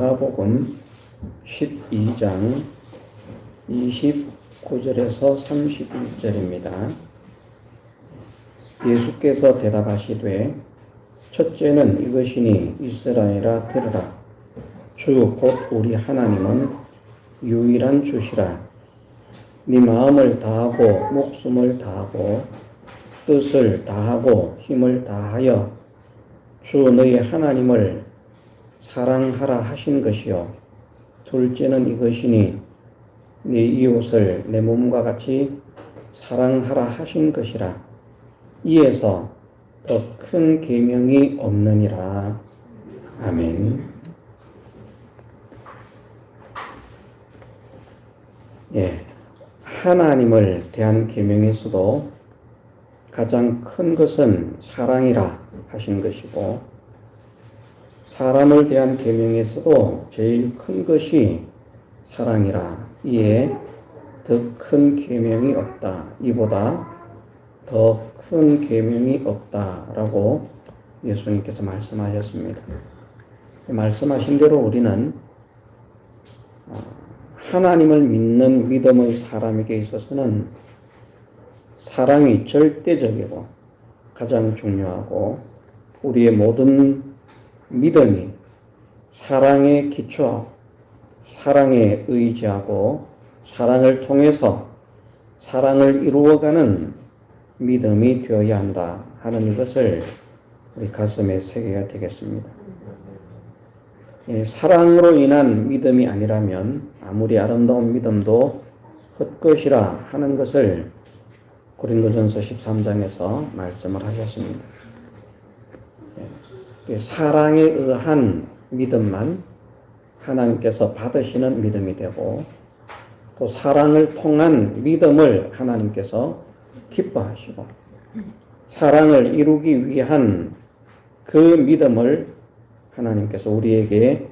마가복음 12장 29절에서 31절입니다. 예수께서 대답하시되 첫째는 이것이니 이스라엘아 들으라. 주 곧 우리 하나님은 유일한 주시라. 네 마음을 다하고 목숨을 다하고 뜻을 다하고 힘을 다하여 주 너희 하나님을 사랑하라 하신 것이요. 둘째는 이것이니 네 이웃을 내 몸과 같이 사랑하라 하신 것이라. 이에서 더 큰 계명이 없느니라. 아멘. 하나님을 대한 계명에서도 가장 큰 것은 사랑이라 하신 것이고, 사람을 대한 계명에서도 제일 큰 것이 사랑이라. 이에 더 큰 계명이 없다. 이보다 더 큰 계명이 없다라고 예수님께서 말씀하셨습니다. 말씀하신 대로 우리는 하나님을 믿는 믿음의 사람에게 있어서는 사랑이 절대적이고 가장 중요하고, 우리의 모든 믿음이 사랑에 기초하고 사랑에 의지하고 사랑을 통해서 사랑을 이루어가는 믿음이 되어야 한다 하는 이것을 우리 가슴에 새겨야 되겠습니다. 사랑으로 인한 믿음이 아니라면 아무리 아름다운 믿음도 헛것이라 하는 것을 고린도전서 13장에서 말씀을 하셨습니다. 사랑에 의한 믿음만 하나님께서 받으시는 믿음이 되고, 또 사랑을 통한 믿음을 하나님께서 기뻐하시고, 사랑을 이루기 위한 그 믿음을 하나님께서 우리에게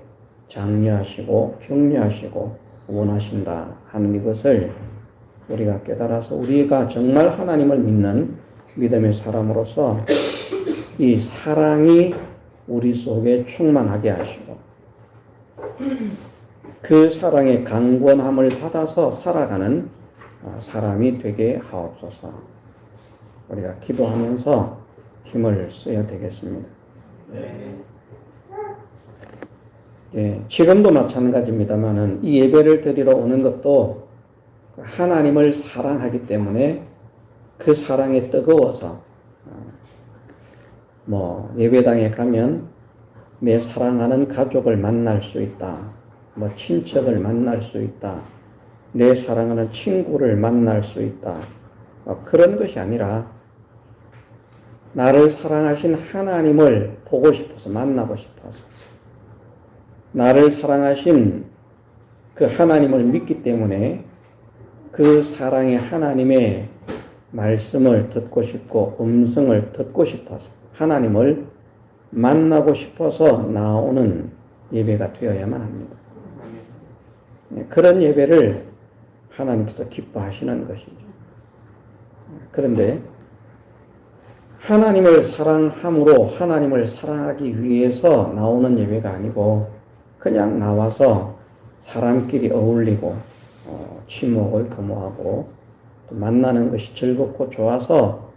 장려하시고 격려하시고 원하신다 하는 이것을 우리가 깨달아서 우리가 정말 하나님을 믿는 믿음의 사람으로서 이 사랑이 우리 속에 충만하게 하시고, 그 사랑의 강권함을 받아서 살아가는 사람이 되게 하옵소서. 우리가 기도하면서 힘을 써야 되겠습니다. 지금도 마찬가지입니다만은 이 예배를 드리러 오는 것도 하나님을 사랑하기 때문에 그 사랑에 뜨거워서 예배당에 가면 내 사랑하는 가족을 만날 수 있다, 친척을 만날 수 있다, 내 사랑하는 친구를 만날 수 있다, 그런 것이 아니라 나를 사랑하신 하나님을 보고 싶어서, 만나고 싶어서, 나를 사랑하신 그 하나님을 믿기 때문에 그 사랑의 하나님의 말씀을 듣고 싶고 음성을 듣고 싶어서, 하나님을 만나고 싶어서 나오는 예배가 되어야만 합니다. 그런 예배를 하나님께서 기뻐하시는 것이죠. 그런데 하나님을 사랑함으로 하나님을 사랑하기 위해서 나오는 예배가 아니고, 그냥 나와서 사람끼리 어울리고 친목을 도모하고 또 만나는 것이 즐겁고 좋아서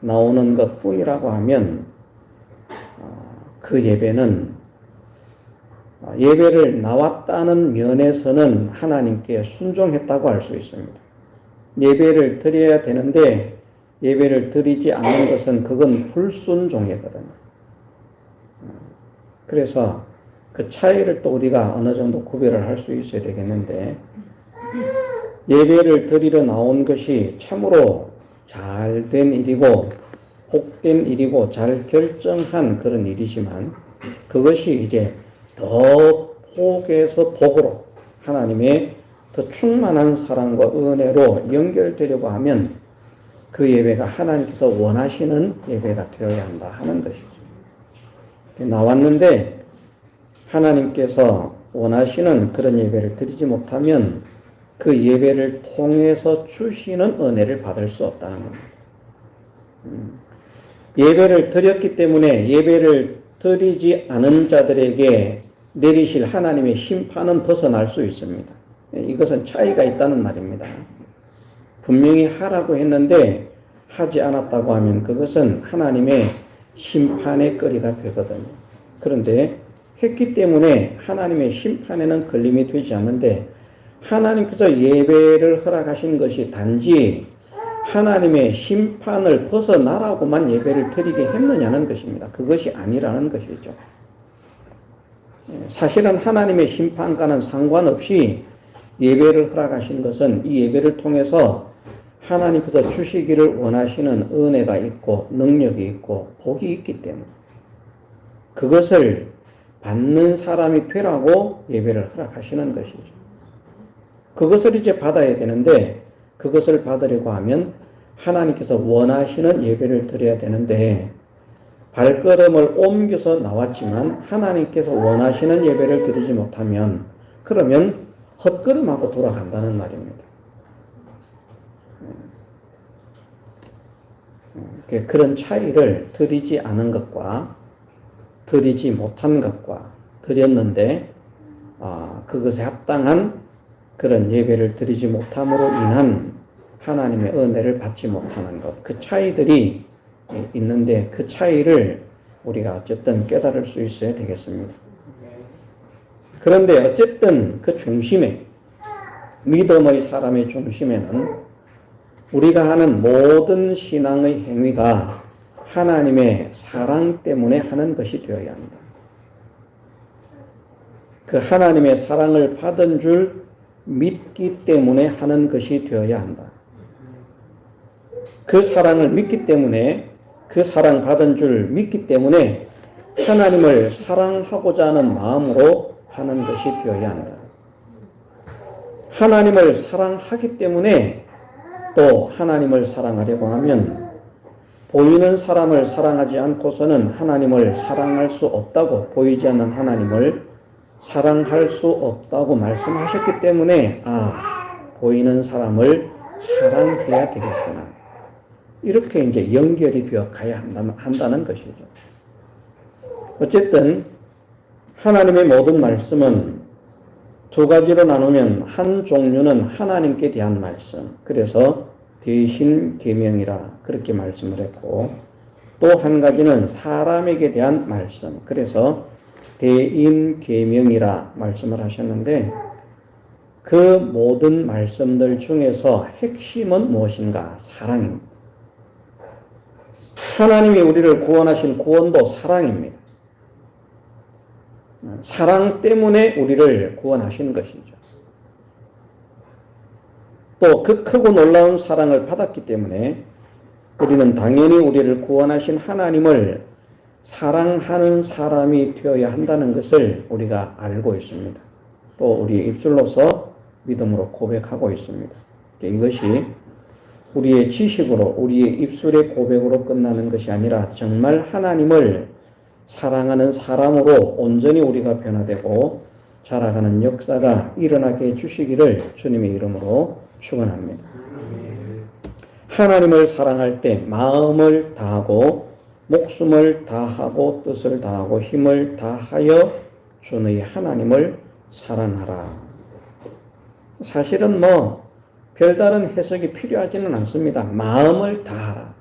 나오는 것 뿐이라고 하면 그 예배는 예배를 나왔다는 면에서는 하나님께 순종했다고 할 수 있습니다. 예배를 드려야 되는데 예배를 드리지 않는 것은 그건 불순종이거든요. 그래서 그 차이를 또 우리가 어느 정도 구별을 할 수 있어야 되겠는데, 예배를 드리러 나온 것이 참으로 잘된 일이고 복된 일이고 잘 결정한 그런 일이지만, 그것이 이제 더 복에서 복으로 하나님의 더 충만한 사랑과 은혜로 연결되려고 하면 그 예배가 하나님께서 원하시는 예배가 되어야 한다 하는 것이죠. 나왔는데 하나님께서 원하시는 그런 예배를 드리지 못하면 그 예배를 통해서 주시는 은혜를 받을 수 없다는 겁니다. 예배를 드렸기 때문에 예배를 드리지 않은 자들에게 내리실 하나님의 심판은 벗어날 수 있습니다. 이것은 차이가 있다는 말입니다. 분명히 하라고 했는데 하지 않았다고 하면 그것은 하나님의 심판의 거리가 되거든요. 그런데 했기 때문에 하나님의 심판에는 걸림이 되지 않는데 하나님께서 예배를 허락하신 것이 단지 하나님의 심판을 벗어나라고만 예배를 드리게 했느냐는 것입니다. 그것이 아니라는 것이죠. 사실은 하나님의 심판과는 상관없이 예배를 허락하신 것은 이 예배를 통해서 하나님께서 주시기를 원하시는 은혜가 있고 능력이 있고 복이 있기 때문에 그것을 받는 사람이 되라고 예배를 허락하시는 것이죠. 그것을 이제 받아야 되는데 그것을 받으려고 하면 하나님께서 원하시는 예배를 드려야 되는데 발걸음을 옮겨서 나왔지만 하나님께서 원하시는 예배를 드리지 못하면 그러면 헛걸음하고 돌아간다는 말입니다. 그런 차이를 드리지 않은 것과 드리지 못한 것과 드렸는데 그것에 합당한 그런 예배를 드리지 못함으로 인한 하나님의 은혜를 받지 못하는 것, 그 차이들이 있는데 그 차이를 우리가 어쨌든 깨달을 수 있어야 되겠습니다. 그런데 어쨌든 그 중심에 믿음의 사람의 중심에는 우리가 하는 모든 신앙의 행위가 하나님의 사랑 때문에 하는 것이 되어야 한다. 그 하나님의 사랑을 받은 줄 믿기 때문에 하는 것이 되어야 한다. 그 사랑을 믿기 때문에 그 사랑 받은 줄 믿기 때문에 하나님을 사랑하고자 하는 마음으로 하는 것이 되어야 한다. 하나님을 사랑하기 때문에 또 하나님을 사랑하려고 하면 보이는 사람을 사랑하지 않고서는 하나님을 사랑할 수 없다고 보이지 않는 하나님을 사랑할 수 없다고 말씀하셨기 때문에 보이는 사람을 사랑해야 되겠구나. 이렇게 이제 연결이 되어 가야 한다는 것이죠. 어쨌든 하나님의 모든 말씀은 두 가지로 나누면 한 종류는 하나님께 대한 말씀, 그래서 대신 계명이라 그렇게 말씀을 했고 또 한 가지는 사람에게 대한 말씀, 그래서 대인 계명이라 말씀을 하셨는데 그 모든 말씀들 중에서 핵심은 무엇인가? 사랑입니다. 하나님이 우리를 구원하신 구원도 사랑입니다. 사랑 때문에 우리를 구원하신 것이죠. 또 그 크고 놀라운 사랑을 받았기 때문에 우리는 당연히 우리를 구원하신 하나님을 사랑하는 사람이 되어야 한다는 것을 우리가 알고 있습니다. 또 우리의 입술로서 믿음으로 고백하고 있습니다. 이것이 우리의 지식으로 우리의 입술의 고백으로 끝나는 것이 아니라 정말 하나님을 사랑하는 사람으로 온전히 우리가 변화되고 자라가는 역사가 일어나게 해주시기를 주님의 이름으로 축원합니다. 하나님을 사랑할 때 마음을 다하고 목숨을 다하고 뜻을 다하고 힘을 다하여 주의 하나님을 사랑하라. 사실은 별다른 해석이 필요하지는 않습니다. 마음을 다하라.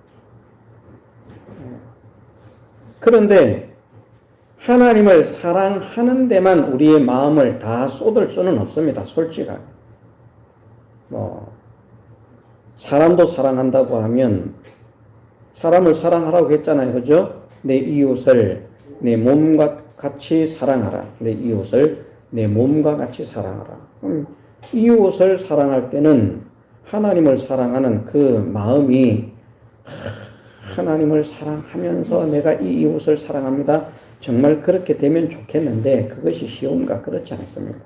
그런데 하나님을 사랑하는 데만 우리의 마음을 다 쏟을 수는 없습니다. 솔직하게. 사람도 사랑한다고 하면 사람을 사랑하라고 했잖아요. 그죠? 내 이웃을 내 몸과 같이 사랑하라. 내 이웃을 내 몸과 같이 사랑하라. 이웃을 사랑할 때는 하나님을 사랑하는 그 마음이 하나님을 사랑하면서 내가 이 이웃을 사랑합니다. 정말 그렇게 되면 좋겠는데 그것이 쉬운가? 그렇지 않습니다.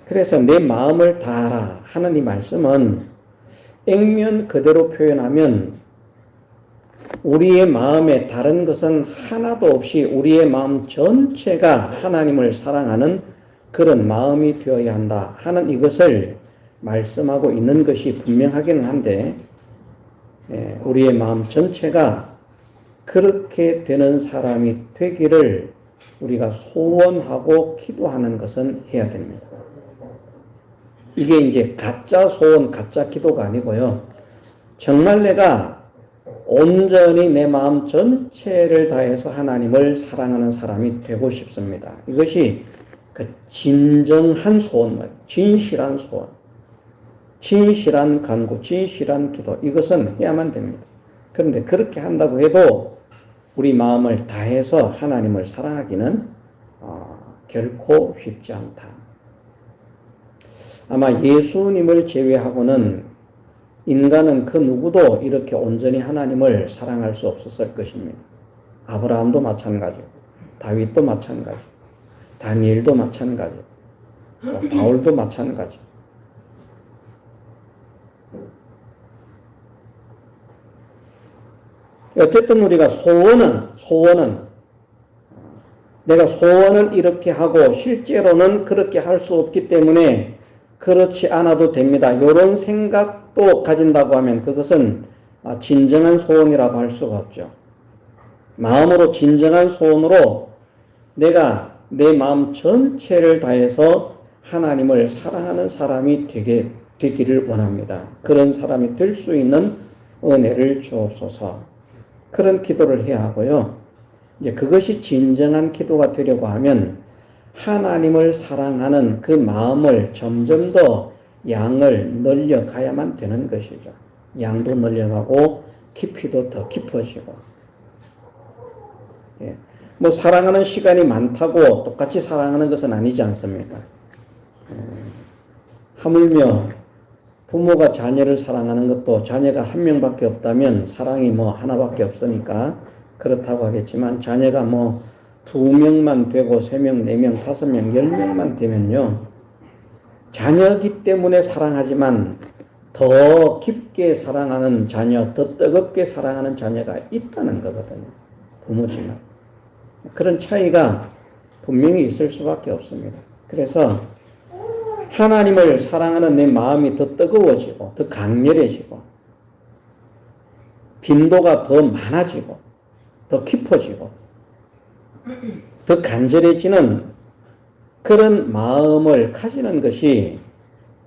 그래서 내 마음을 다하라 하는 이 말씀은 액면 그대로 표현하면 우리의 마음에 다른 것은 하나도 없이 우리의 마음 전체가 하나님을 사랑하는 그런 마음이 되어야 한다 하는 이것을 말씀하고 있는 것이 분명하기는 한데 우리의 마음 전체가 그렇게 되는 사람이 되기를 우리가 소원하고 기도하는 것은 해야 됩니다. 이게 이제 가짜 소원, 가짜 기도가 아니고요. 정말 내가 온전히 내 마음 전체를 다해서 하나님을 사랑하는 사람이 되고 싶습니다. 이것이 그 진정한 소원, 진실한 소원, 진실한 간구, 진실한 기도, 이것은 해야만 됩니다. 그런데 그렇게 한다고 해도 우리 마음을 다해서 하나님을 사랑하기는 결코 쉽지 않다. 아마 예수님을 제외하고는 인간은 그 누구도 이렇게 온전히 하나님을 사랑할 수 없었을 것입니다. 아브라함도 마찬가지고, 다윗도 마찬가지고, 다니엘도 마찬가지고, 바울도 마찬가지고. 어쨌든 우리가 소원은 내가 소원은 이렇게 하고 실제로는 그렇게 할 수 없기 때문에 그렇지 않아도 됩니다. 이런 생각도 가진다고 하면 그것은 진정한 소원이라고 할 수가 없죠. 마음으로 진정한 소원으로 내가 내 마음 전체를 다해서 하나님을 사랑하는 사람이 되기를 원합니다. 그런 사람이 될 수 있는 은혜를 주옵소서. 그런 기도를 해야 하고요. 이제 그것이 진정한 기도가 되려고 하면 하나님을 사랑하는 그 마음을 점점 더 양을 늘려가야만 되는 것이죠. 양도 늘려가고 깊이도 더 깊어지고. 예. 뭐 사랑하는 시간이 많다고 똑같이 사랑하는 것은 아니지 않습니까? 하물며 부모가 자녀를 사랑하는 것도 자녀가 한 명밖에 없다면 사랑이 뭐 하나밖에 없으니까 그렇다고 하겠지만 자녀가 뭐 2명만 되고 3명, 4명, 5명, 10명만 되면요. 자녀기 때문에 사랑하지만 더 깊게 사랑하는 자녀, 더 뜨겁게 사랑하는 자녀가 있다는 거거든요. 부모지만. 그런 차이가 분명히 있을 수밖에 없습니다. 그래서 하나님을 사랑하는 내 마음이 더 뜨거워지고 더 강렬해지고 빈도가 더 많아지고 더 깊어지고 더 간절해지는 그런 마음을 가지는 것이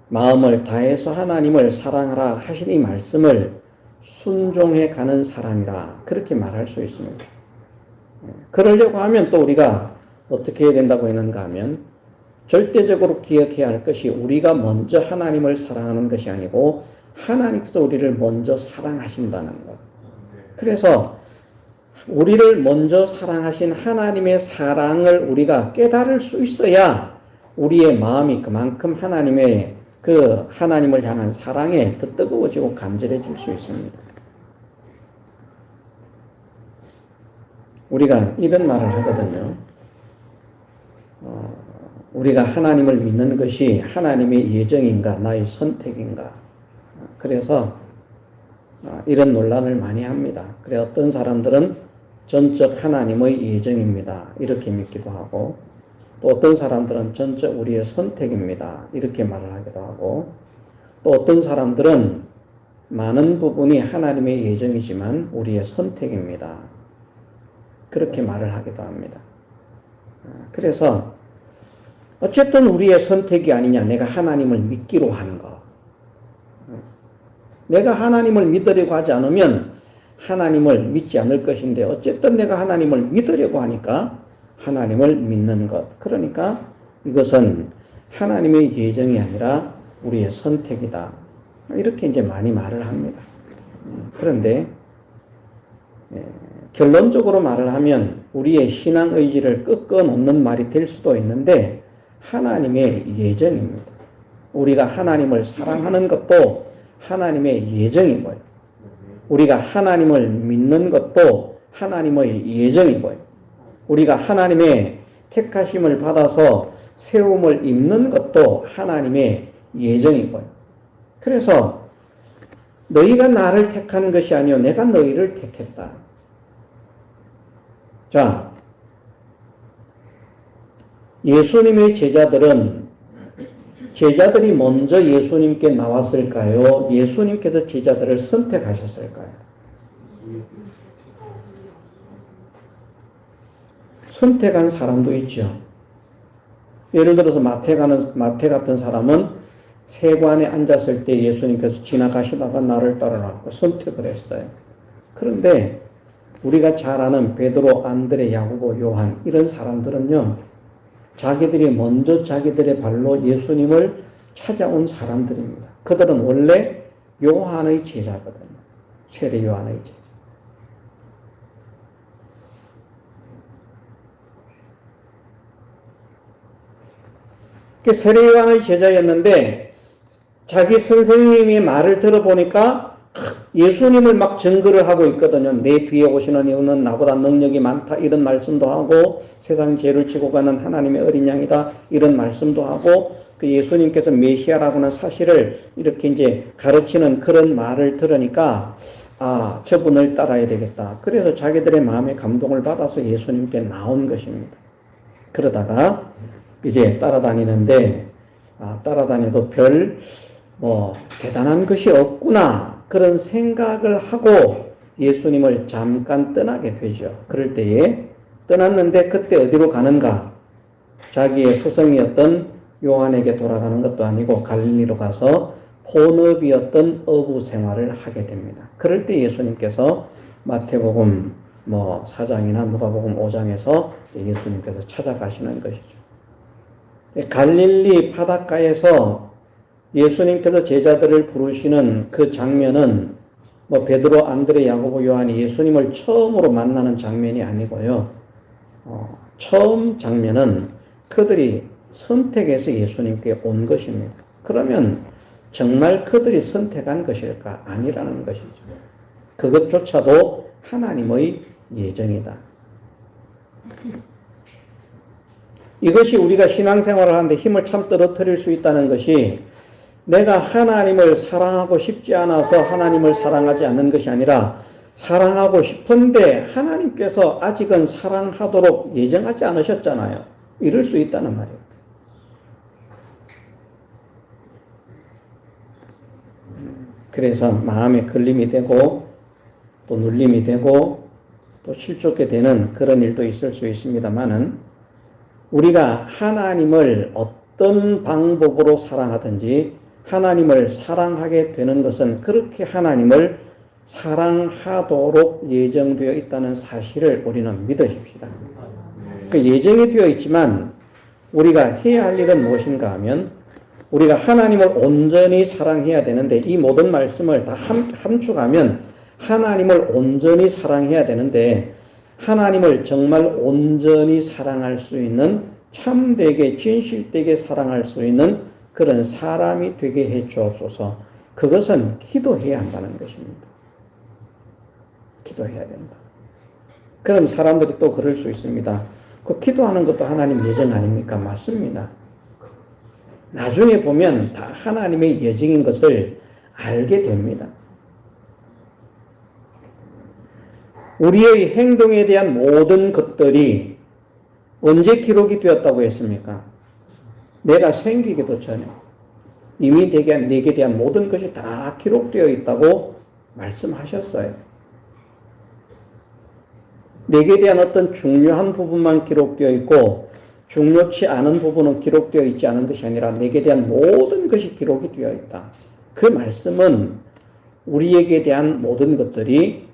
마음을 다해서 하나님을 사랑하라 하신 이 말씀을 순종해 가는 사람이라 그렇게 말할 수 있습니다. 그러려고 하면 또 우리가 어떻게 해야 된다고 했는가 하면 절대적으로 기억해야 할 것이 우리가 먼저 하나님을 사랑하는 것이 아니고 하나님께서 우리를 먼저 사랑하신다는 것. 그래서 우리를 먼저 사랑하신 하나님의 사랑을 우리가 깨달을 수 있어야 우리의 마음이 그만큼 하나님의 그 하나님을 향한 사랑에 더 뜨거워지고 간절해질 수 있습니다. 우리가 이런 말을 하거든요. 우리가 하나님을 믿는 것이 하나님의 예정인가 나의 선택인가. 그래서 이런 논란을 많이 합니다. 그래 어떤 사람들은 전적 하나님의 예정입니다. 이렇게 믿기도 하고 또 어떤 사람들은 전적 우리의 선택입니다. 이렇게 말을 하기도 하고 또 어떤 사람들은 많은 부분이 하나님의 예정이지만 우리의 선택입니다. 그렇게 말을 하기도 합니다. 그래서 어쨌든 우리의 선택이 아니냐. 내가 하나님을 믿기로 하는 거. 내가 하나님을 믿으려고 하지 않으면 하나님을 믿지 않을 것인데 어쨌든 내가 하나님을 믿으려고 하니까 하나님을 믿는 것. 그러니까 이것은 하나님의 예정이 아니라 우리의 선택이다. 이렇게 이제 많이 말을 합니다. 그런데 결론적으로 말을 하면 우리의 신앙 의지를 꺾어놓는 말이 될 수도 있는데 하나님의 예정입니다. 우리가 하나님을 사랑하는 것도 하나님의 예정이고요. 우리가 하나님을 믿는 것도 하나님의 예정이고요. 우리가 하나님의 택하심을 받아서 세움을 입는 것도 하나님의 예정이고요. 그래서 너희가 나를 택한 것이 아니요 내가 너희를 택했다. 자, 예수님의 제자들이 먼저 예수님께 나왔을까요? 예수님께서 제자들을 선택하셨을까요? 선택한 사람도 있죠. 예를 들어서 마태 같은 사람은 세관에 앉았을 때 예수님께서 지나가시다가 나를 따르라고 선택을 했어요. 그런데 우리가 잘 아는 베드로, 안드레, 야고보, 요한 이런 사람들은요, 자기들이 먼저 자기들의 발로 예수님을 찾아온 사람들입니다. 그들은 원래 요한의 제자거든요. 세례 요한의 제자. 세례 요한의 제자였는데 자기 선생님이 말을 들어보니까 예수님을 막 증거를 하고 있거든요. 내 뒤에 오시는 이유는 나보다 능력이 많다 이런 말씀도 하고 세상 죄를 지고 가는 하나님의 어린 양이다 이런 말씀도 하고 그 예수님께서 메시아라고는 사실을 이렇게 이제 가르치는 그런 말을 들으니까 아, 저분을 따라야 되겠다. 그래서 자기들의 마음에 감동을 받아서 예수님께 나온 것입니다. 그러다가 이제 따라다니는데 따라다녀도 별 대단한 것이 없구나 그런 생각을 하고 예수님을 잠깐 떠나게 되죠. 그럴 때에 떠났는데 그때 어디로 가는가? 자기의 스승이었던 요한에게 돌아가는 것도 아니고 갈릴리로 가서 본업이었던 어부 생활을 하게 됩니다. 그럴 때 예수님께서 마태복음 4장이나 누가복음 5장에서 예수님께서 찾아가시는 것이죠. 갈릴리 바닷가에서 예수님께서 제자들을 부르시는 그 장면은 베드로, 안드레, 야고보, 요한이 예수님을 처음으로 만나는 장면이 아니고요. 처음 장면은 그들이 선택해서 예수님께 온 것입니다. 그러면 정말 그들이 선택한 것일까? 아니라는 것이죠. 그것조차도 하나님의 예정이다. 이것이 우리가 신앙생활을 하는데 힘을 참 떨어뜨릴 수 있다는 것이 내가 하나님을 사랑하고 싶지 않아서 하나님을 사랑하지 않는 것이 아니라 사랑하고 싶은데 하나님께서 아직은 사랑하도록 예정하지 않으셨잖아요. 이럴 수 있다는 말이에요. 그래서 마음에 걸림이 되고 또 눌림이 되고 또 실족게 되는 그런 일도 있을 수 있습니다만은 우리가 하나님을 어떤 방법으로 사랑하든지 하나님을 사랑하게 되는 것은 그렇게 하나님을 사랑하도록 예정되어 있다는 사실을 우리는 믿으십시다. 그 예정이 되어 있지만 우리가 해야 할 일은 무엇인가 하면 우리가 하나님을 온전히 사랑해야 되는데 이 모든 말씀을 다 함축하면 하나님을 온전히 사랑해야 되는데 하나님을 정말 온전히 사랑할 수 있는 참되게 진실되게 사랑할 수 있는 그런 사람이 되게 해 주옵소서. 그것은 기도해야 한다는 것입니다. 기도해야 된다. 그럼 사람들이 또 그럴 수 있습니다. 그 기도하는 것도 하나님 예정 아닙니까? 맞습니다. 나중에 보면 다 하나님의 예정인 것을 알게 됩니다. 우리의 행동에 대한 모든 것들이 언제 기록이 되었다고 했습니까? 내가 생기기도 전에 이미 내게 대한 모든 것이 다 기록되어 있다고 말씀하셨어요. 내게 대한 어떤 중요한 부분만 기록되어 있고 중요치 않은 부분은 기록되어 있지 않은 것이 아니라 내게 대한 모든 것이 기록이 되어 있다. 그 말씀은 우리에게 대한 모든 것들이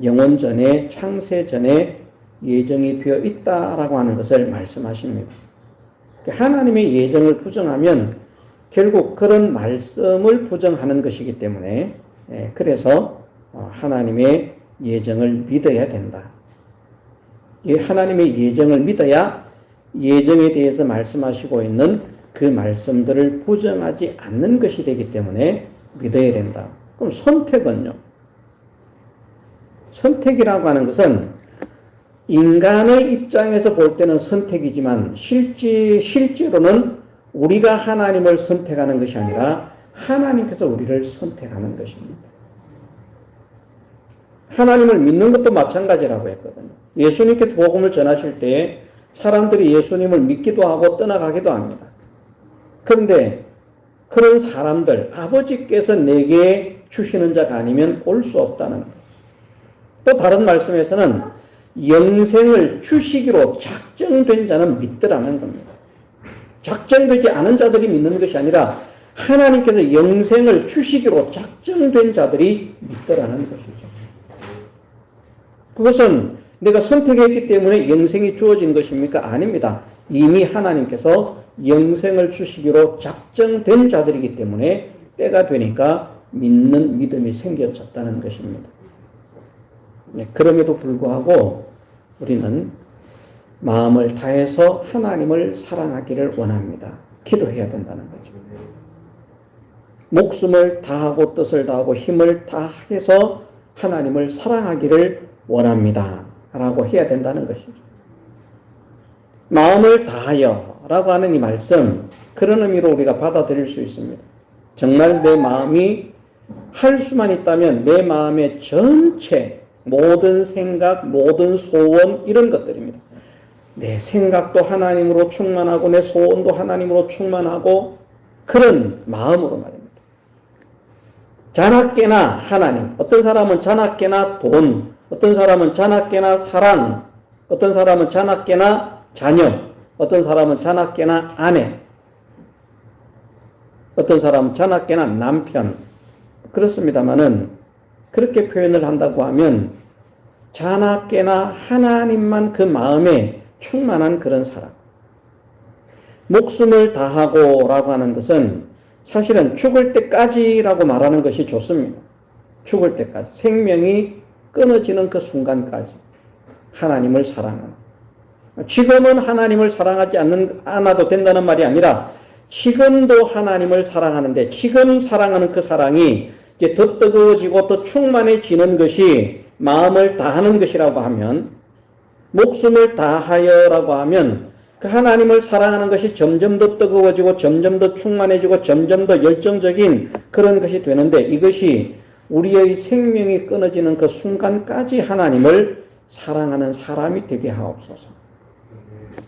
영원 전에 창세 전에 예정이 되어 있다라고 하는 것을 말씀하십니다. 하나님의 예정을 부정하면 결국 그런 말씀을 부정하는 것이기 때문에 그래서 하나님의 예정을 믿어야 된다. 이 하나님의 예정을 믿어야 예정에 대해서 말씀하시고 있는 그 말씀들을 부정하지 않는 것이 되기 때문에 믿어야 된다. 그럼 선택은요? 선택이라고 하는 것은 인간의 입장에서 볼 때는 선택이지만 실제로는 우리가 하나님을 선택하는 것이 아니라 하나님께서 우리를 선택하는 것입니다. 하나님을 믿는 것도 마찬가지라고 했거든요. 예수님께서 복음을 전하실 때 사람들이 예수님을 믿기도 하고 떠나가기도 합니다. 그런데 그런 사람들, 아버지께서 내게 주시는 자가 아니면 올 수 없다는 거예요. 또 다른 말씀에서는 영생을 주시기로 작정된 자는 믿더라는 겁니다. 작정되지 않은 자들이 믿는 것이 아니라 하나님께서 영생을 주시기로 작정된 자들이 믿더라는 것이죠. 그것은 내가 선택했기 때문에 영생이 주어진 것입니까? 아닙니다. 이미 하나님께서 영생을 주시기로 작정된 자들이기 때문에 때가 되니까 믿는 믿음이 생겨졌다는 것입니다. 그럼에도 불구하고 우리는 마음을 다해서 하나님을 사랑하기를 원합니다. 기도해야 된다는 거죠. 목숨을 다하고 뜻을 다하고 힘을 다해서 하나님을 사랑하기를 원합니다. 라고 해야 된다는 것이죠. 마음을 다하여 라고 하는 이 말씀, 그런 의미로 우리가 받아들일 수 있습니다. 정말 내 마음이 할 수만 있다면 내 마음의 전체, 모든 생각, 모든 소원, 이런 것들입니다. 내 생각도 하나님으로 충만하고 내 소원도 하나님으로 충만하고 그런 마음으로 말입니다. 자나깨나 하나님, 어떤 사람은 자나깨나 돈, 어떤 사람은 자나깨나 사랑, 어떤 사람은 자나깨나 자녀, 어떤 사람은 자나깨나 아내, 어떤 사람은 자나깨나 남편. 그렇습니다마는 그렇게 표현을 한다고 하면 자나깨나 하나님만 그 마음에 충만한 그런 사람. 목숨을 다하고 라고 하는 것은 사실은 죽을 때까지라고 말하는 것이 좋습니다. 죽을 때까지. 생명이 끊어지는 그 순간까지 하나님을 사랑하는. 지금은 하나님을 사랑하지 않아도 된다는 말이 아니라 지금도 하나님을 사랑하는데 지금 사랑하는 그 사랑이 이제 더 뜨거워지고 더 충만해지는 것이 마음을 다하는 것이라고 하면, 목숨을 다하여라고 하면 그 하나님을 사랑하는 것이 점점 더 뜨거워지고 점점 더 충만해지고 점점 더 열정적인 그런 것이 되는데, 이것이 우리의 생명이 끊어지는 그 순간까지 하나님을 사랑하는 사람이 되게 하옵소서.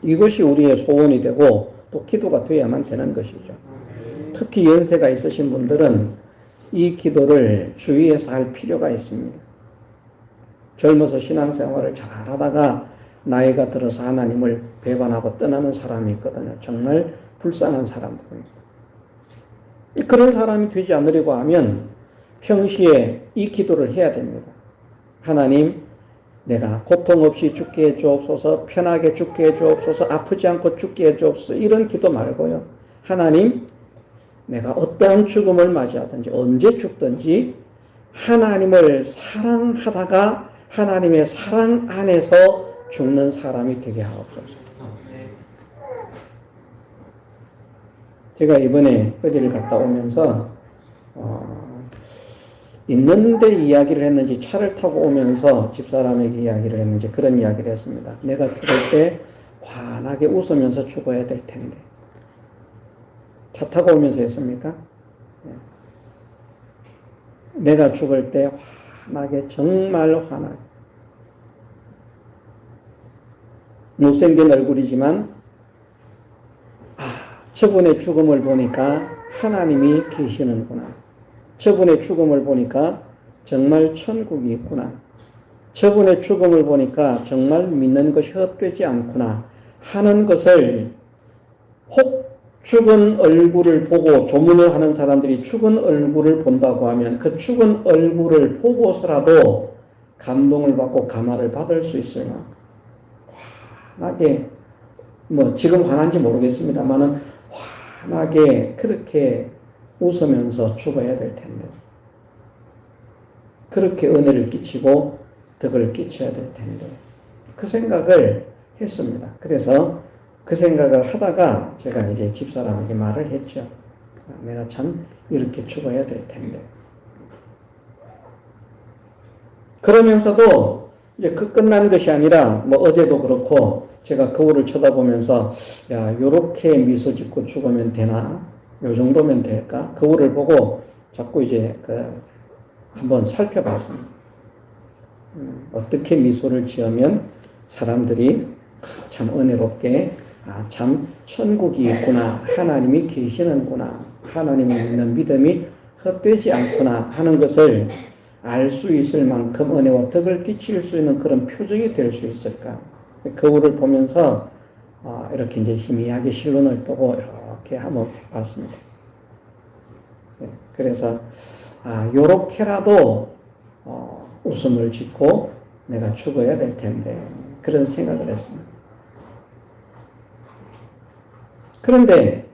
이것이 우리의 소원이 되고 또 기도가 되어야만 되는 것이죠. 특히 연세가 있으신 분들은 이 기도를 주의해서 할 필요가 있습니다. 젊어서 신앙생활을 잘 하다가 나이가 들어서 하나님을 배반하고 떠나는 사람이 있거든요. 정말 불쌍한 사람들입니다. 그런 사람이 되지 않으려고 하면 평시에 이 기도를 해야 됩니다. 하나님, 내가 고통 없이 죽게 해주옵소서, 편하게 죽게 해주옵소서, 아프지 않고 죽게 해주옵소서, 이런 기도 말고요. 하나님, 내가 어떠한 죽음을 맞이하든지 언제 죽든지 하나님을 사랑하다가 하나님의 사랑 안에서 죽는 사람이 되게 하옵소서. 제가 이번에 어디를 갔다 오면서 있는데 이야기를 했는지 차를 타고 오면서 집사람에게 이야기를 했는지 그런 이야기를 했습니다. 내가 죽을 때 환하게 웃으면서 죽어야 될 텐데. 차 타고 오면서 했습니까? 내가 죽을 때 환하게, 정말 환하게. 못생긴 얼굴이지만 저분의 죽음을 보니까 하나님이 계시는구나. 저분의 죽음을 보니까 정말 천국이 있구나. 저분의 죽음을 보니까 정말 믿는 것이 헛되지 않구나 하는 것을, 혹 죽은 얼굴을 보고 조문을 하는 사람들이 죽은 얼굴을 본다고 하면 그 죽은 얼굴을 보고서라도 감동을 받고 감화를 받을 수 있으나, 환하게, 지금 환한지 모르겠습니다만은 환하게 그렇게 웃으면서 죽어야 될 텐데, 그렇게 은혜를 끼치고 덕을 끼쳐야 될 텐데, 그 생각을 했습니다. 그래서 그 생각을 하다가 제가 이제 집사람에게 말을 했죠. 내가 참 이렇게 죽어야 될 텐데. 그러면서도 이제 그 끝난 것이 아니라 어제도 그렇고 제가 거울을 쳐다보면서 요렇게 미소 짓고 죽으면 되나? 요 정도면 될까? 거울을 보고 자꾸 이제 한번 살펴봤습니다. 어떻게 미소를 지으면 사람들이 참 은혜롭게, 참 천국이 있구나, 하나님이 계시는구나, 하나님을 믿는 믿음이 헛되지 않구나 하는 것을 알 수 있을 만큼 은혜와 덕을 끼칠 수 있는 그런 표적이 될 수 있을까? 거울을 보면서 이렇게 이제 희미하게 실눈을 뜨고 이렇게 한번 봤습니다. 그래서 요렇게라도 웃음을 짓고 내가 죽어야 될 텐데 그런 생각을 했습니다. 그런데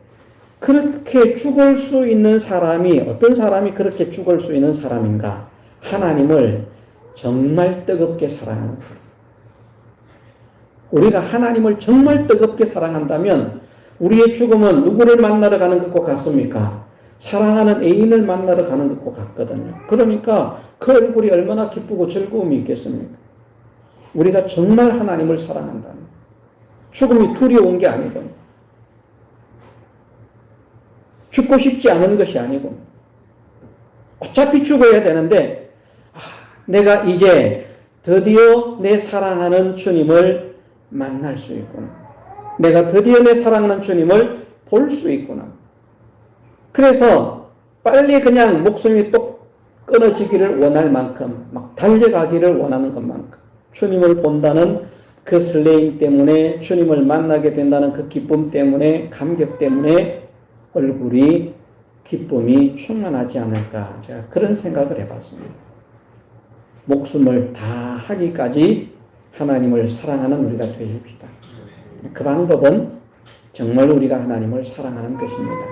그렇게 죽을 수 있는 사람이 어떤 사람이 그렇게 죽을 수 있는 사람인가? 하나님을 정말 뜨겁게 사랑하는 사람. 우리가 하나님을 정말 뜨겁게 사랑한다면 우리의 죽음은 누구를 만나러 가는 것과 같습니까? 사랑하는 애인을 만나러 가는 것과 같거든요. 그러니까 그 얼굴이 얼마나 기쁘고 즐거움이 있겠습니까? 우리가 정말 하나님을 사랑한다면 죽음이 두려운 게 아니고 죽고 싶지 않은 것이 아니고 어차피 죽어야 되는데 내가 이제 드디어 내 사랑하는 주님을 만날 수 있구나. 내가 드디어 내 사랑하는 주님을 볼 수 있구나. 그래서 빨리 그냥 목숨이 똑 끊어지기를 원할 만큼 막 달려가기를 원하는 것만큼 주님을 본다는 그 설레임 때문에 주님을 만나게 된다는 그 기쁨 때문에 감격 때문에 얼굴이 기쁨이 충만하지 않을까 제가 그런 생각을 해봤습니다. 목숨을 다 하기까지 하나님을 사랑하는 우리가 되십시다. 그 방법은 정말 우리가 하나님을 사랑하는 것입니다.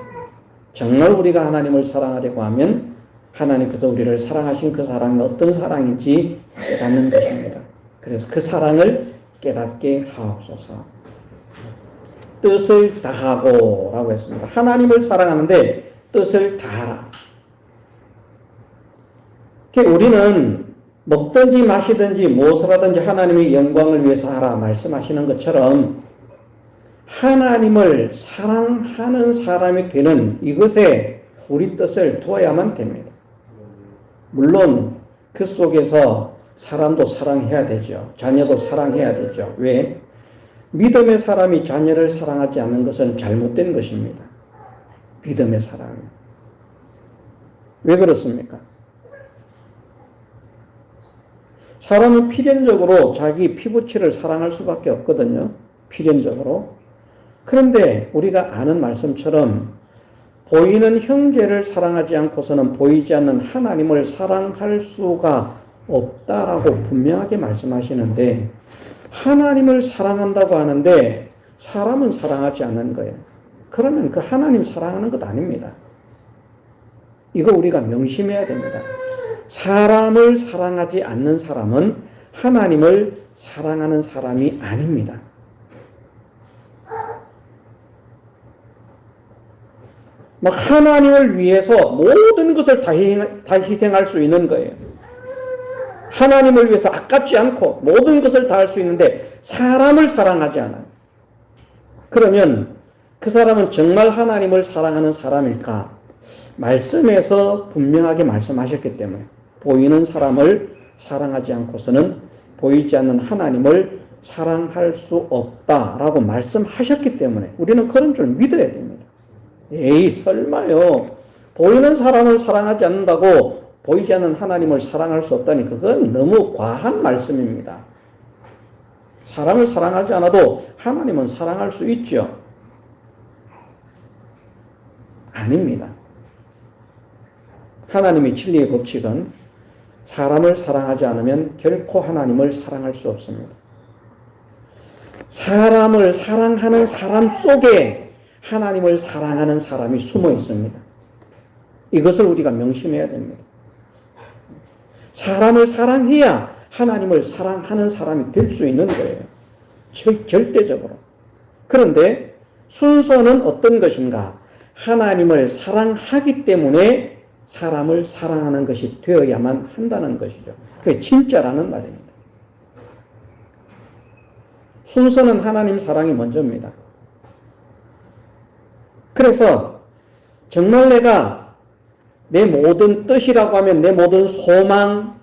정말 우리가 하나님을 사랑하려고 하면 하나님께서 우리를 사랑하신 그 사랑이 어떤 사랑인지 깨닫는 것입니다. 그래서 그 사랑을 깨닫게 하옵소서. 뜻을 다하고 라고 했습니다. 하나님을 사랑하는데 뜻을 다하라. 우리는 먹든지 마시든지 무엇을 하든지 하나님의 영광을 위해서 하라 말씀하시는 것처럼 하나님을 사랑하는 사람이 되는 이것에 우리 뜻을 두어야만 됩니다. 물론 그 속에서 사람도 사랑해야 되죠. 자녀도 사랑해야 되죠. 왜? 믿음의 사람이 자녀를 사랑하지 않는 것은 잘못된 것입니다. 믿음의 사람이. 왜 그렇습니까? 사람은 필연적으로 자기 피부치를 사랑할 수밖에 없거든요. 필연적으로. 그런데 우리가 아는 말씀처럼 보이는 형제를 사랑하지 않고서는 보이지 않는 하나님을 사랑할 수가 없다라고 분명하게 말씀하시는데 하나님을 사랑한다고 하는데 사람은 사랑하지 않는 거예요. 그러면 그 하나님 사랑하는 것 아닙니다. 이거 우리가 명심해야 됩니다. 사람을 사랑하지 않는 사람은 하나님을 사랑하는 사람이 아닙니다. 막 하나님을 위해서 모든 것을 다 희생할 수 있는 거예요. 하나님을 위해서 아깝지 않고 모든 것을 다 할 수 있는데 사람을 사랑하지 않아요. 그러면 그 사람은 정말 하나님을 사랑하는 사람일까? 말씀에서 분명하게 말씀하셨기 때문에 보이는 사람을 사랑하지 않고서는 보이지 않는 하나님을 사랑할 수 없다라고 말씀하셨기 때문에 우리는 그런 줄 믿어야 됩니다. 에이 설마요. 보이는 사람을 사랑하지 않는다고 보이지 않는 하나님을 사랑할 수 없다니 그건 너무 과한 말씀입니다. 사람을 사랑하지 않아도 하나님은 사랑할 수 있죠. 아닙니다. 하나님의 진리의 법칙은 사람을 사랑하지 않으면 결코 하나님을 사랑할 수 없습니다. 사람을 사랑하는 사람 속에 하나님을 사랑하는 사람이 숨어 있습니다. 이것을 우리가 명심해야 됩니다. 사람을 사랑해야 하나님을 사랑하는 사람이 될 수 있는 거예요. 절대적으로. 그런데 순서는 어떤 것인가? 하나님을 사랑하기 때문에 사람을 사랑하는 것이 되어야만 한다는 것이죠. 그게 진짜라는 말입니다. 순서는 하나님 사랑이 먼저입니다. 그래서 정말 내가 내 모든 뜻이라고 하면 내 모든 소망,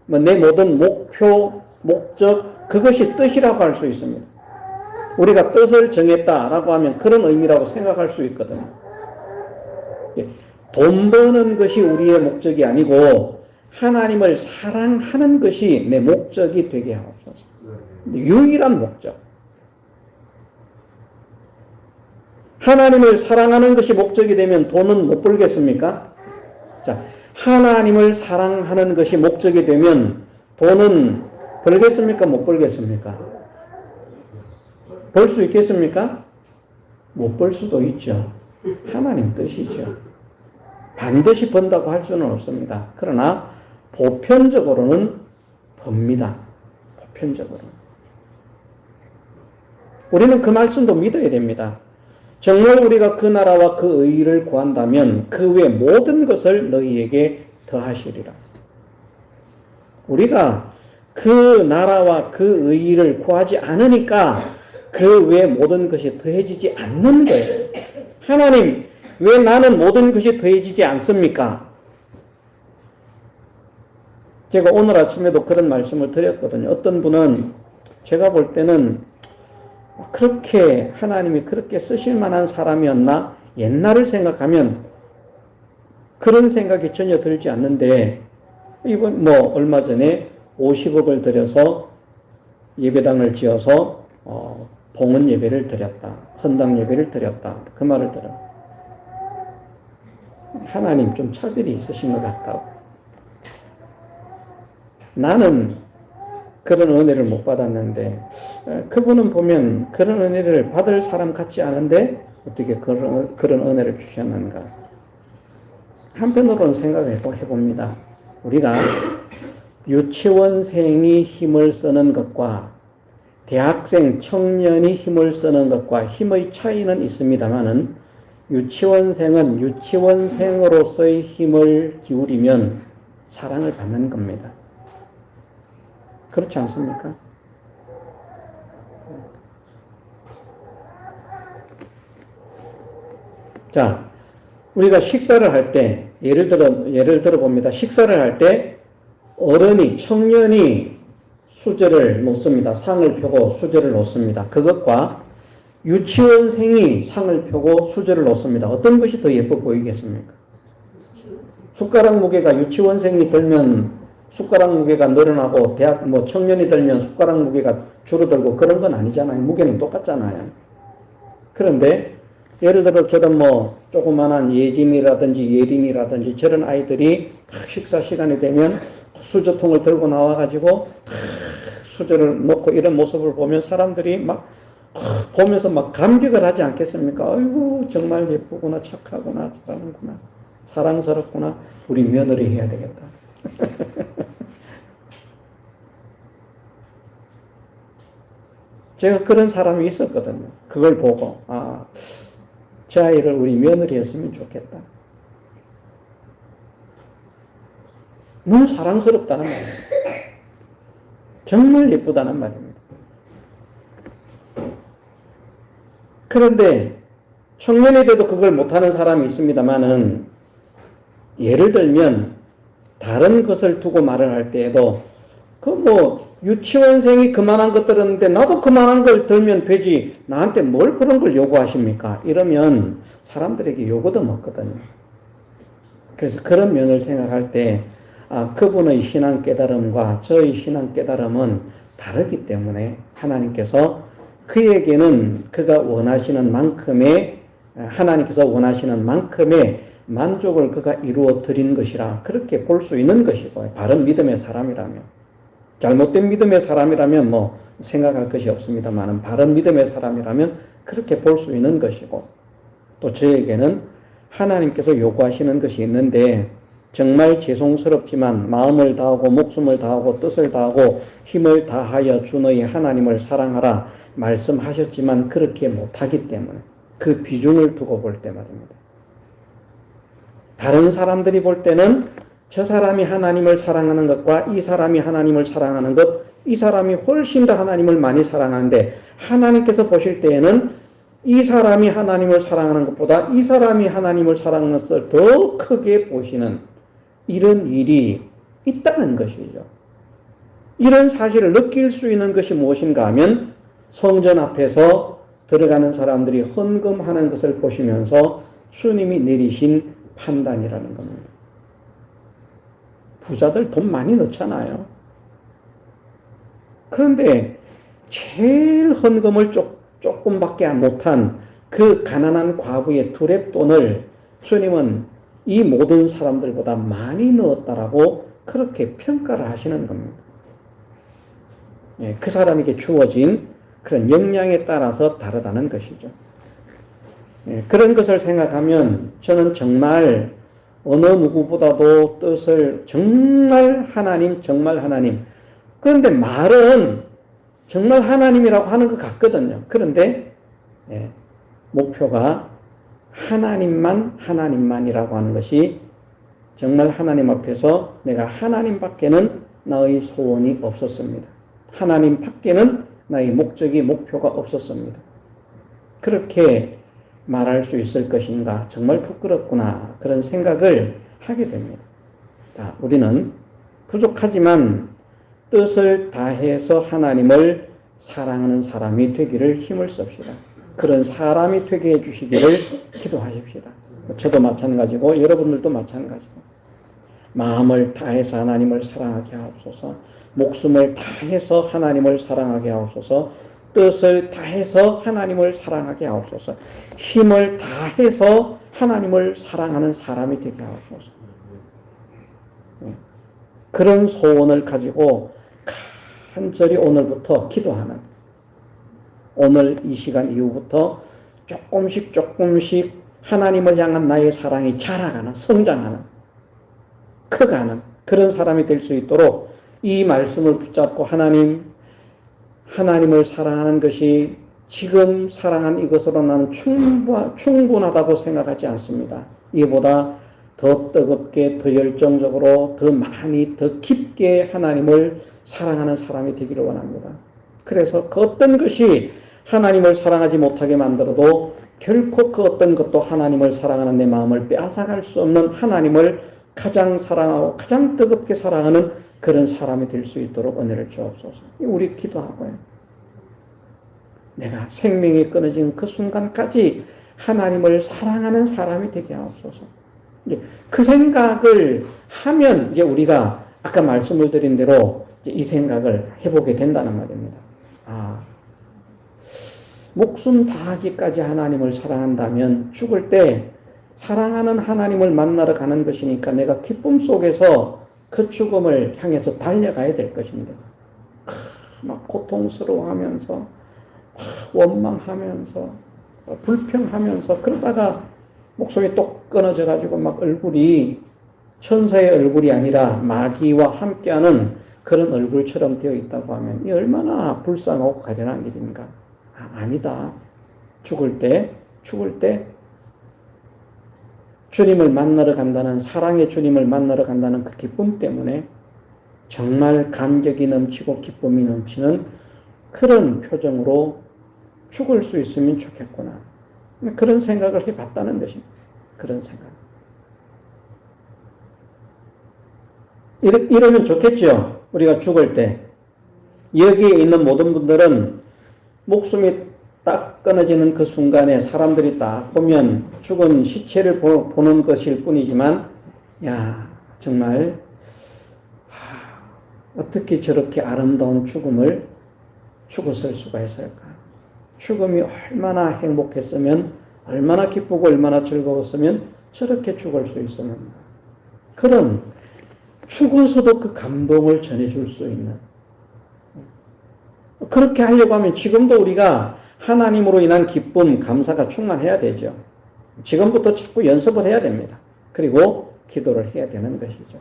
내 모든 목표, 목적, 그것이 뜻이라고 할 수 있습니다. 우리가 뜻을 정했다라고 하면 그런 의미라고 생각할 수 있거든요. 돈 버는 것이 우리의 목적이 아니고 하나님을 사랑하는 것이 내 목적이 되게 하옵소서. 유일한 목적. 하나님을 사랑하는 것이 목적이 되면 돈은 못 벌겠습니까? 자, 하나님을 사랑하는 것이 목적이 되면 돈은 벌겠습니까? 못 벌겠습니까? 벌 수 있겠습니까? 못 벌 수도 있죠. 하나님 뜻이죠. 반드시 번다고 할 수는 없습니다. 그러나 보편적으로는 법니다. 보편적으로. 우리는 그 말씀도 믿어야 됩니다. 정말 우리가 그 나라와 그 의를 구한다면 그 외 모든 것을 너희에게 더하시리라. 우리가 그 나라와 그 의를 구하지 않으니까 그 외 모든 것이 더해지지 않는 거예요. 하나님, 왜 나는 모든 것이 더해지지 않습니까? 제가 오늘 아침에도 그런 말씀을 드렸거든요. 어떤 분은 제가 볼 때는 그렇게 하나님이 그렇게 쓰실 만한 사람이었나? 옛날을 생각하면 그런 생각이 전혀 들지 않는데 이번 얼마 전에 50억을 들여서 예배당을 지어서 봉헌 예배를 드렸다. 헌당 예배를 드렸다. 그 말을 들어. 하나님 좀 차별이 있으신 것 같다고. 나는 그런 은혜를 못 받았는데 그분은 보면 그런 은혜를 받을 사람 같지 않은데 어떻게 그런 은혜를 주셨는가. 한편으로는 생각을 해봅니다. 우리가 유치원생이 힘을 쓰는 것과 대학생, 청년이 힘을 쓰는 것과 힘의 차이는 있습니다만은 유치원생은 유치원생으로서의 힘을 기울이면 사랑을 받는 겁니다. 그렇지 않습니까? 자, 우리가 식사를 할 때, 예를 들어 봅니다. 식사를 할 때 어른이, 청년이 수저를 놓습니다. 상을 펴고 수저를 놓습니다. 그것과 유치원생이 상을 펴고 수저를 놓습니다. 어떤 것이 더 예뻐 보이겠습니까? 숟가락 무게가 유치원생이 들면 숟가락 무게가 늘어나고 청년이 들면 숟가락 무게가 줄어들고 그런 건 아니잖아요. 무게는 똑같잖아요. 그런데 예를 들어 저런 조그만한 예진이라든지 예린이라든지 저런 아이들이 식사 시간이 되면 수저통을 들고 나와가지고 수저를 놓고 이런 모습을 보면 사람들이 보면서 감격을 하지 않겠습니까? 아이고 정말 예쁘구나, 착하구나, 잘하는구나, 사랑스럽구나, 우리 며느리 해야 되겠다. 제가 그런 사람이 있었거든요. 그걸 보고 저 아이를 우리 며느리 했으면 좋겠다. 너무 사랑스럽다는 말이에요. 정말 예쁘다는 말입니다. 그런데 청년이 돼도 그걸 못하는 사람이 있습니다만은 예를 들면 다른 것을 두고 말을 할 때에도 유치원생이 그만한 것 들었는데 나도 그만한 걸 들면 되지 나한테 뭘 그런 걸 요구하십니까? 이러면 사람들에게 요구도 먹거든요. 그래서 그런 면을 생각할 때 그분의 신앙 깨달음과 저의 신앙 깨달음은 다르기 때문에 하나님께서 그에게는 그가 원하시는 만큼의 하나님께서 원하시는 만큼의 만족을 그가 이루어 드린 것이라 그렇게 볼 수 있는 것이고 바른 믿음의 사람이라면 잘못된 믿음의 사람이라면 생각할 것이 없습니다만 바른 믿음의 사람이라면 그렇게 볼 수 있는 것이고 또 저에게는 하나님께서 요구하시는 것이 있는데 정말 죄송스럽지만 마음을 다하고 목숨을 다하고 뜻을 다하고 힘을 다하여 주 너희 하나님을 사랑하라 말씀하셨지만 그렇게 못하기 때문에 그 비중을 두고 볼 때 말입니다. 다른 사람들이 볼 때는 저 사람이 하나님을 사랑하는 것과 이 사람이 하나님을 사랑하는 것, 이 사람이 훨씬 더 하나님을 많이 사랑하는데 하나님께서 보실 때에는 이 사람이 하나님을 사랑하는 것보다 이 사람이 하나님을 사랑하는 것을 더 크게 보시는 이런 일이 있다는 것이죠. 이런 사실을 느낄 수 있는 것이 무엇인가 하면 성전 앞에서 들어가는 사람들이 헌금하는 것을 보시면서 주님이 내리신 판단이라는 겁니다. 부자들 돈 많이 넣잖아요. 그런데 제일 헌금을 조금밖에 못한 그 가난한 과부의 두랩돈을 주님은 이 모든 사람들보다 많이 넣었다라고 그렇게 평가를 하시는 겁니다. 예, 그 사람에게 주어진 그런 역량에 따라서 다르다는 것이죠. 예, 그런 것을 생각하면 저는 정말 어느 누구보다도 뜻을 정말 하나님, 정말 하나님. 그런데 말은 정말 하나님이라고 하는 것 같거든요. 그런데 예, 목표가 하나님만이라고 하는 것이 정말 하나님 앞에서 내가 하나님밖에는 나의 소원이 없었습니다. 하나님 밖에는 나의 목적이 목표가 없었습니다. 그렇게 말할 수 있을 것인가 정말 부끄럽구나 그런 생각을 하게 됩니다. 자, 우리는 부족하지만 뜻을 다해서 하나님을 사랑하는 사람이 되기를 힘을 씁시다. 그런 사람이 되게 해주시기를 기도하십시다. 저도 마찬가지고 여러분들도 마찬가지고 마음을 다해서 하나님을 사랑하게 하옵소서. 목숨을 다해서 하나님을 사랑하게 하옵소서. 뜻을 다해서 하나님을 사랑하게 하옵소서. 힘을 다해서 하나님을 사랑하는 사람이 되게 하옵소서. 그런 소원을 가지고 간절히 오늘부터 기도하는, 오늘 이 시간 이후부터 조금씩 하나님을 향한 나의 사랑이 자라가는, 성장하는, 커가는 그런 사람이 될 수 있도록 이 말씀을 붙잡고 하나님을 사랑하는 것이 지금 사랑한 이것으로 나는 충분하다고 생각하지 않습니다. 이보다 더 뜨겁게, 더 열정적으로, 더 많이, 더 깊게 하나님을 사랑하는 사람이 되기를 원합니다. 그래서 그 어떤 것이 하나님을 사랑하지 못하게 만들어도 결코 그 어떤 것도 하나님을 사랑하는 내 마음을 빼앗아갈 수 없는 하나님을 가장 사랑하고 가장 뜨겁게 사랑하는 그런 사람이 될 수 있도록 은혜를 주옵소서. 우리 기도하고요. 내가 생명이 끊어진 그 순간까지 하나님을 사랑하는 사람이 되게 하옵소서. 그 생각을 하면 이제 우리가 아까 말씀을 드린 대로 이 생각을 해보게 된다는 말입니다. 목숨 다하기까지 하나님을 사랑한다면 죽을 때 사랑하는 하나님을 만나러 가는 것이니까 내가 기쁨 속에서 그 죽음을 향해서 달려가야 될 것입니다. 막 고통스러워하면서, 원망하면서, 불평하면서 그러다가 목소리 똑 끊어져 가지고 막 얼굴이 천사의 얼굴이 아니라 마귀와 함께하는 그런 얼굴처럼 되어 있다고 하면 이 얼마나 불쌍하고 가련한 일인가. 아니다. 죽을 때 주님을 만나러 간다는, 사랑의 주님을 만나러 간다는 그 기쁨 때문에 정말 감격이 넘치고 기쁨이 넘치는 그런 표정으로 죽을 수 있으면 좋겠구나. 그런 생각을 해봤다는 것입니다. 그런 생각. 이러면 좋겠죠. 우리가 죽을 때. 여기에 있는 모든 분들은 목숨이 딱 끊어지는 그 순간에 사람들이 딱 보면 죽은 시체를 보는 것일 뿐이지만, 야, 정말, 어떻게 저렇게 아름다운 죽음을 죽었을 수가 있을까? 죽음이 얼마나 행복했으면, 얼마나 기쁘고 얼마나 즐거웠으면 저렇게 죽을 수 있었는가. 그런 죽어서도 그 감동을 전해줄 수 있는, 그렇게 하려고 하면 지금도 우리가 하나님으로 인한 기쁨, 감사가 충만해야 되죠. 지금부터 자꾸 연습을 해야 됩니다. 그리고 기도를 해야 되는 것이죠.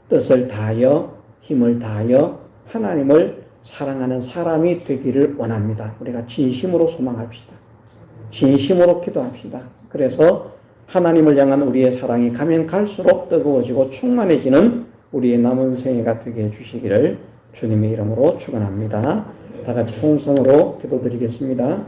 뜻을 다하여, 힘을 다하여 하나님을 사랑하는 사람이 되기를 원합니다. 우리가 진심으로 소망합시다. 진심으로 기도합시다. 그래서 하나님을 향한 우리의 사랑이 가면 갈수록 뜨거워지고 충만해지는 우리의 남은 생애가 되게 해주시기를 주님의 이름으로 축원합니다. 다 같이 통성으로 기도드리겠습니다.